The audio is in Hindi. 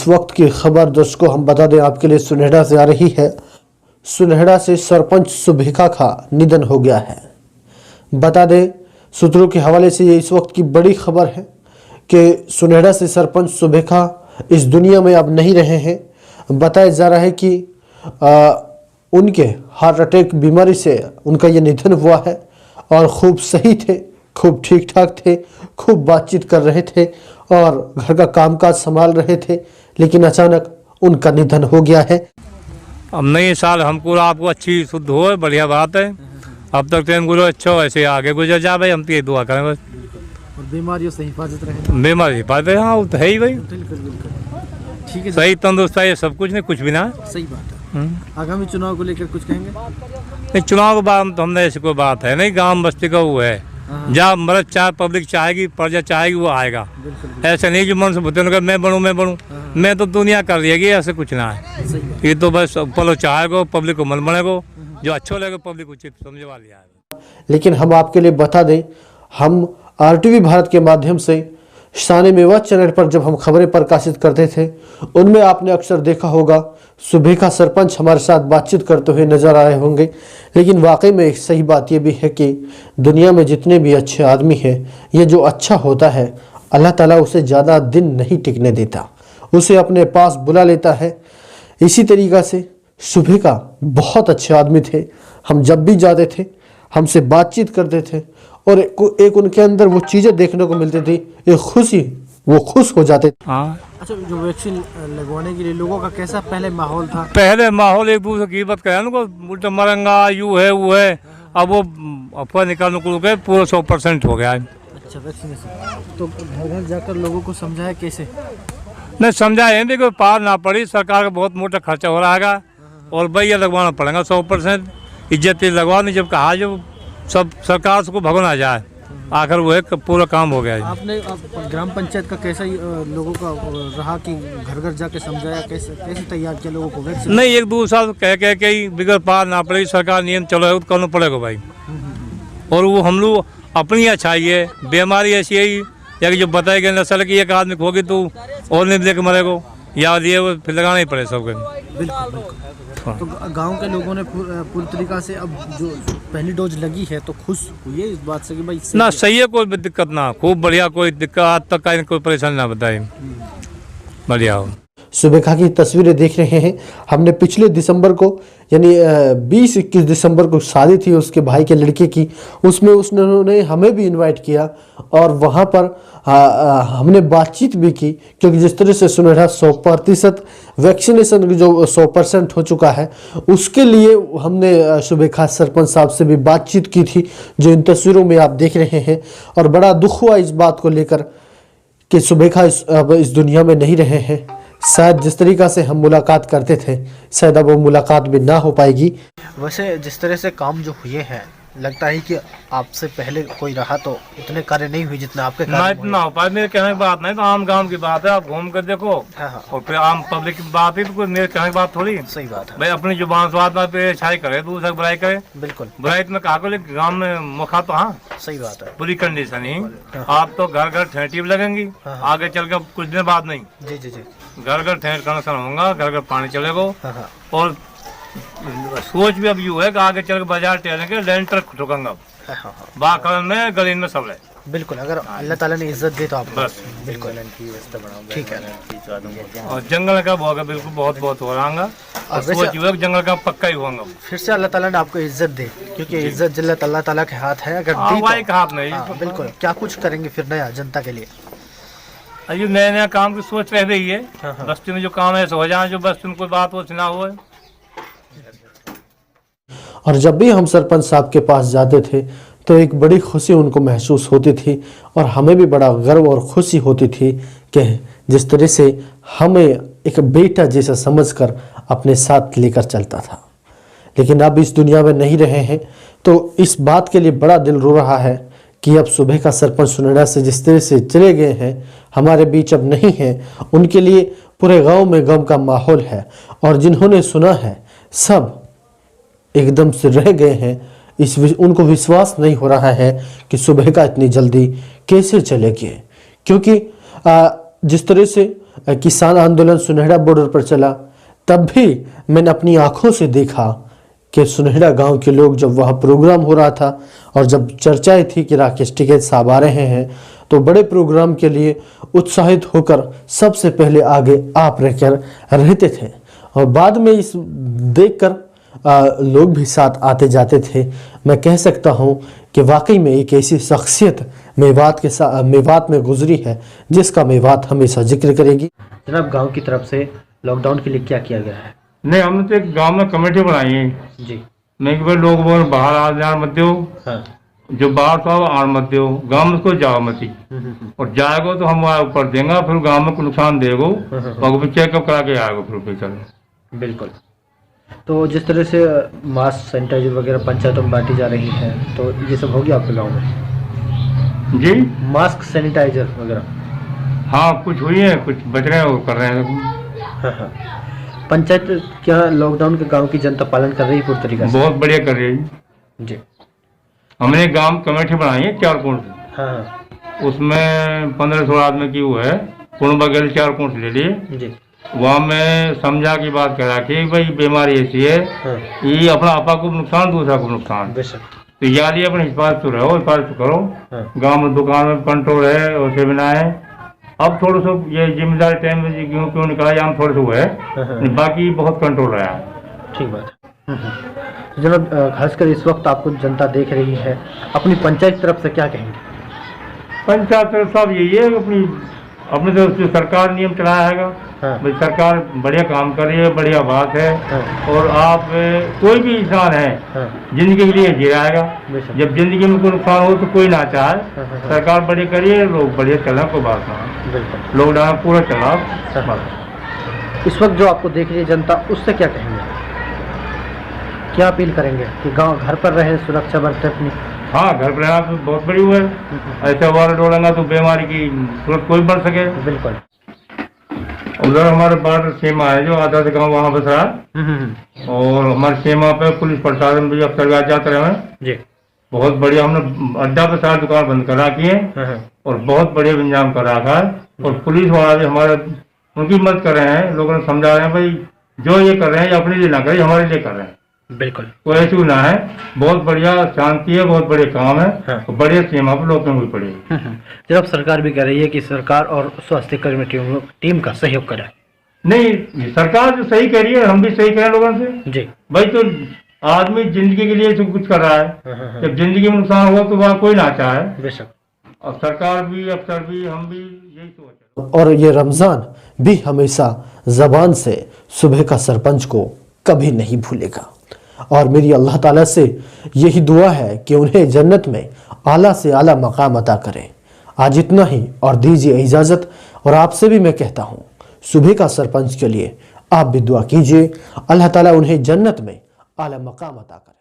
इस वक्त की खबर दोस्तों हम बता दें आपके लिए सुनहरा से आ रही है। सुनहरा से सरपंच सुभेखा का निधन हो गया है। बता दें सूत्रों के हवाले से ये इस वक्त की बड़ी खबर है कि सुनहरा से सरपंच सुभेखा इस दुनिया में अब नहीं रहे हैं। बताया जा रहा है कि उनके हार्ट अटैक बीमारी से उनका ये निधन हुआ है और खूब सही थे, खूब ठीक ठाक थे, खूब बातचीत कर रहे थे और घर का कामकाज संभाल रहे थे, लेकिन अचानक उनका निधन हो गया है। अब नए साल हमको आपको अच्छी शुद्ध हो, बढ़िया बात है। अब तक ट्रेन गुजरो अच्छा हो, ऐसे आगे गुजर जा भाई, हम तो ये दुआ करें बस। और बीमारियों से हिफाजत रहे। बीमारी हिफाजत है, हाँ वो तो है ही भाई। ठीक है, सही तंदुरुस्त है, ये सब कुछ नहीं, कुछ भी ना। सही बात है। आगामी चुनाव को लेकर कुछ कहेंगे? नहीं, चुनाव के बाद तो हमने ऐसी कोई बात है नहीं, गांव बस्ती का वो है, जहाँ मर्द चाहे पब्लिक चाहेगी, प्रजा चाहेगी, वो आएगा। ऐसे नहीं जो मन से भूते कर मैं बनूँ मैं तो दुनिया कर लिएगी, ऐसे कुछ ना है। ये तो बस पलो चाहेगा, पब्लिक को मन बनेगा, जो अच्छा लगेगा पब्लिक उचित समझे वाली है। लेकिन हम आपके लिए बता दें, हम RTV भारत के माध्यम से शान मेवा चैनल पर जब हम खबरें प्रकाशित करते थे, उनमें आपने अक्सर देखा होगा सुभेखा सरपंच हमारे साथ बातचीत करते हुए नजर आए होंगे। लेकिन वाकई में एक सही बात यह भी है कि दुनिया में जितने भी अच्छे आदमी हैं, ये जो अच्छा होता है अल्लाह ताला उसे ज़्यादा दिन नहीं टिकने देता, उसे अपने पास बुला लेता है। इसी तरीक़ा से सुभेखा बहुत अच्छे आदमी थे। हम जब भी जाते थे हमसे बातचीत करते थे और एक उनके अंदर वो चीज़ें देखने को मिलती थी, एक खुशी, वो खुश हो जाते थे। अच्छा, जो वैक्सीन लगवाने के लिए लोगों का कैसा पहले माहौल था? पहले माहौल एक दूसरे की बात कहे उनको उल्टा मरंगा यू है वो है, अब वो अफवाह निकालने को गए पूरा 100% हो गया है। अच्छा, वैक्सीनेशन तो घर घर जाकर लोगों को समझाया कैसे? नहीं समझाए भी कोई पार ना पड़ी, सरकार का बहुत मोटा खर्चा हो रहा है और भाई ये लगवाना पड़ेगा 100%। इज्जत लगवा नहीं, जब कहा जो सब सरकार से को भगवान आ जाए, आखिर वो एक पूरा काम हो गया है। आपने ग्राम पंचायत का कैसा लोगों का रहा कि घर घर जाके समझाया, कैसे तैयार किया लोगों को वैक्सीन? नहीं, एक दूसरा कह के ही बिगड़ पार ना पड़ेगी, सरकार नियम चलो है तो करना पड़ेगा भाई। और वो हम लोग अपनी अच्छाई है, बीमारी ऐसी है या कि जो बताया गया नस्ल की एक आदमी होगी तो और नहीं लेके मरेगा, याद ये फिर लगाना ही पड़े सबके। बिल्कुल। तो गांव के लोगों ने पूरी तरीका से अब जो पहली डोज लगी है तो खुश हुई है इस बात से कि भाई ना सही है, कोई दिक्कत ना, खूब बढ़िया, कोई दिक्कत आज तक का कोई परेशानी ना बताई, बढ़िया हो। सुभेखा की तस्वीरें देख रहे हैं। हमने पिछले दिसंबर को यानी 20-21 दिसंबर को शादी थी उसके भाई के लड़के की, उसमें उन्होंने हमें भी इनवाइट किया और वहाँ पर हमने बातचीत भी की, क्योंकि जिस तरह से सुनहरा 100% वैक्सीनेशन जो 100% हो चुका है, उसके लिए हमने सुभेखा सरपंच साहब से भी बातचीत की थी, जो इन तस्वीरों में आप देख रहे हैं। और बड़ा दुख हुआ इस बात को लेकर कि सुभेखा अब इस दुनिया में नहीं रहे हैं। शायद जिस तरीक़ा से हम मुलाकात करते थे, शायद अब वो मुलाकात भी ना हो पाएगी। वैसे जिस तरह से काम जो हुए हैं, लगता है कि आपसे पहले कोई रहा तो इतने कार्य नहीं हुए जितने आपके ना इतना हो पाए। मेरे कहने की बात नहीं, तो आम गांव की बात है, आप घूम कर देखो। और फिर आम पब्लिक की बात है, तो कोई मेरे कहने की बात थोड़ी। सही बात है भाई, अपनी जुबान स्वाद में पे अच्छाई करे, दूसरा बुराई करे। बिल्कुल, बुराई में कहा को, लेकिन गाँव में मुखा तो हाँ सही बात है। बुरी कंडीशन ही, आप तो घर घर ठेठी लगेंगी, आगे चल कर कुछ दिन बाद नहीं। जी जी जी, घर घर ठेठ कनेक्शन होगा, घर घर पानी चलेगा। और सोच भी अब यू है कि आगे चल के बाजार टेलेंगे, लेंटर ठोकेंगे बाखल में, गली में सब है। बिल्कुल, अगर अल्लाह ताला ने इज्जत दी तो आप बस बिल्कुल ठीक है। और जंगल का होगा, बिल्कुल बहुत बहुत हो रहा और सोच यू है कि जंगल का पक्का ही होगा। फिर से अल्लाह ताला ने आपको इज्जत दी, क्योंकि इज्जत जिल्लत अल्लाह ताला के हाथ है। अगर दी तो हाथ नहीं, बिल्कुल। क्या कुछ करेंगे फिर नया जनता के लिए? अभी नया नया काम की सोच रह रही है। बस्ती में जो काम है हो जाए, जो बस्ती में कोई बात हो ना हो। और जब भी हम सरपंच साहब के पास जाते थे तो एक बड़ी खुशी उनको महसूस होती थी और हमें भी बड़ा गर्व और खुशी होती थी कि जिस तरह से हमें एक बेटा जैसा समझकर अपने साथ लेकर चलता था। लेकिन अब इस दुनिया में नहीं रहे हैं, तो इस बात के लिए बड़ा दिल रो रहा है कि अब सुभेखा सरपंच सुनहरा से जिस तरह से चले गए हैं, हमारे बीच अब नहीं हैं। उनके लिए पूरे गांव में गम का माहौल है और जिन्होंने सुना है सब एकदम से रह गए हैं। उनको विश्वास नहीं हो रहा है कि सुभेखा इतनी जल्दी कैसे चले गए, क्योंकि जिस तरह से किसान आंदोलन सुनहरा बॉर्डर पर चला, तब भी मैंने अपनी आंखों से देखा कि सुनहरा गांव के लोग, जब वहाँ प्रोग्राम हो रहा था और जब चर्चाएं थी कि राकेश टिकैत साहब आ रहे हैं, तो बड़े प्रोग्राम के लिए उत्साहित होकर सबसे पहले आगे आप रहकर रहते थे और बाद में इस देखकर लोग भी साथ आते जाते थे। मैं कह सकता हूं कि वाकई में एक ऐसी शख्सियत मेवात में गुजरी है जिसका मेवात हमेशा जिक्र करेगी। जनाब, गांव की तरफ से लॉकडाउन के लिए क्या किया गया है? नहीं, हमने तो एक गांव में कमेटी बनाई है जी। मैं कि भाई लोग बोल बाहर आ जाने मत दो, हाँ। जो बाहर तो आने मत दो, गांव में को जाओ मत ही, और जाएगो तो हम ऊपर देंगे, फिर गांव में को नुकसान देगो, और चेकअप करा के आएगो फिर चलो। बिल्कुल। तो जिस तरह से मास्क सैनिटाइजर वगैरह पंचायतों में बांटी जा रही है, तो ये सब हो गया आपके गांव में? जी, मास्क सैनिटाइजर वगैरह? हाँ, कुछ हुई है, कुछ बच रहे हैं, वो कर रहे हैं। हाँ। पंचायत क्या लॉकडाउन के गांव की जनता पालन कर रही है पूरी तरीके से? बहुत बढ़िया कर रही है जी। हमने गांव कमेटी बनाई है 4 कोण से, हाँ। उसमें 15-16 आदमी की वो है, पूर्ण बगैर 4 कोण से ले लिए जी। वहाँ मैं समझा की बात करा कि भाई बीमारी ऐसी है, हाँ। ये अपना आपा को नुकसान, दूसरा को नुकसान, तो यार ये अपने हिफाजत तो रहो, हिफाजत तो करो। हाँ। गांव में दुकान में कंट्रोल है और सेमिना है। अब थोड़ा सा ये जिम्मेदारी टाइम में क्यों निकाला जाए, हम थोड़ा सा वो है, बाकी बहुत कंट्रोल रहा है। ठीक बात है। जनाब, खासकर इस वक्त आपको जनता देख रही है, अपनी पंचायत की तरफ से क्या कहेंगे? पंचायत तरफ सब यही है, अपने तो जो सरकार नियम चलाया है, हाँ। भाई सरकार बढ़िया काम कर रही है, बढ़िया बात है। हाँ। और आप कोई भी इंसान है, हाँ। जिंदगी के लिए जी रहेगा, जब जिंदगी में कोई नुकसान हो तो कोई ना चाहे। हाँ। सरकार बढ़िया करिए, लोग बढ़िया चला, कोई बात ना, बिल्कुल लॉकडाउन पूरा चला। इस वक्त जो आपको देख रही है जनता, उससे क्या कहेंगे, क्या अपील करेंगे कि गांव घर पर रहे, सुरक्षा बरते अपनी? हाँ, घर पर रहना तो बहुत बड़ी हुआ है, ऐसे वार डोलेंगा तो बीमारी की सूरत कोई बढ़ सके। बिल्कुल। उधर हमारे बॉर्डर सीमा है जो आधा से गाँव वहाँ बस रहा, और हमारी सीमा पे पुलिस प्रशासन भी अक्सर जाते रहे जी। बहुत बढ़िया, हमने अड्डा पे सारी दुकान बंद करा की है और बहुत बढ़िया इंतजाम कर रखा है, और पुलिस वाला भी हमारे उनकी मदद कर रहे हैं, लोगों ने समझा रहे हैं भाई जो ये कर रहे हैं ये अपने लिए ना करें, हमारे लिए कर रहे हैं। बिल्कुल, कोई ऐसी ना है, बहुत बढ़िया शांति है, बहुत बढ़िया काम है। हाँ। बढ़िया सीमा पर लोगों हुई पड़ी है। जब सरकार भी कह रही है कि सरकार और स्वास्थ्य कर्मी टीम का सहयोग करे। नहीं, सरकार जो सही कह रही है, हम भी सही करें लोगों से जी। भाई तो आदमी जिंदगी के लिए सब कुछ कर रहा है, जब जिंदगी में नुकसान हो तो वहाँ कोई ना चाहे। बेशक, और सरकार भी, अफसर भी, हम भी यही सोच। और ये रमजान भी हमेशा जबान से सुबह का सरपंच को कभी नहीं भूलेगा, और मेरी अल्लाह ताला से यही दुआ है कि उन्हें जन्नत में आला से आला मकाम अता करें। आज इतना ही, और दीजिए इजाज़त। और आपसे भी मैं कहता हूँ, सुबह का सरपंच के लिए आप भी दुआ कीजिए, अल्लाह ताला उन्हें जन्नत में आला मकाम अता करें।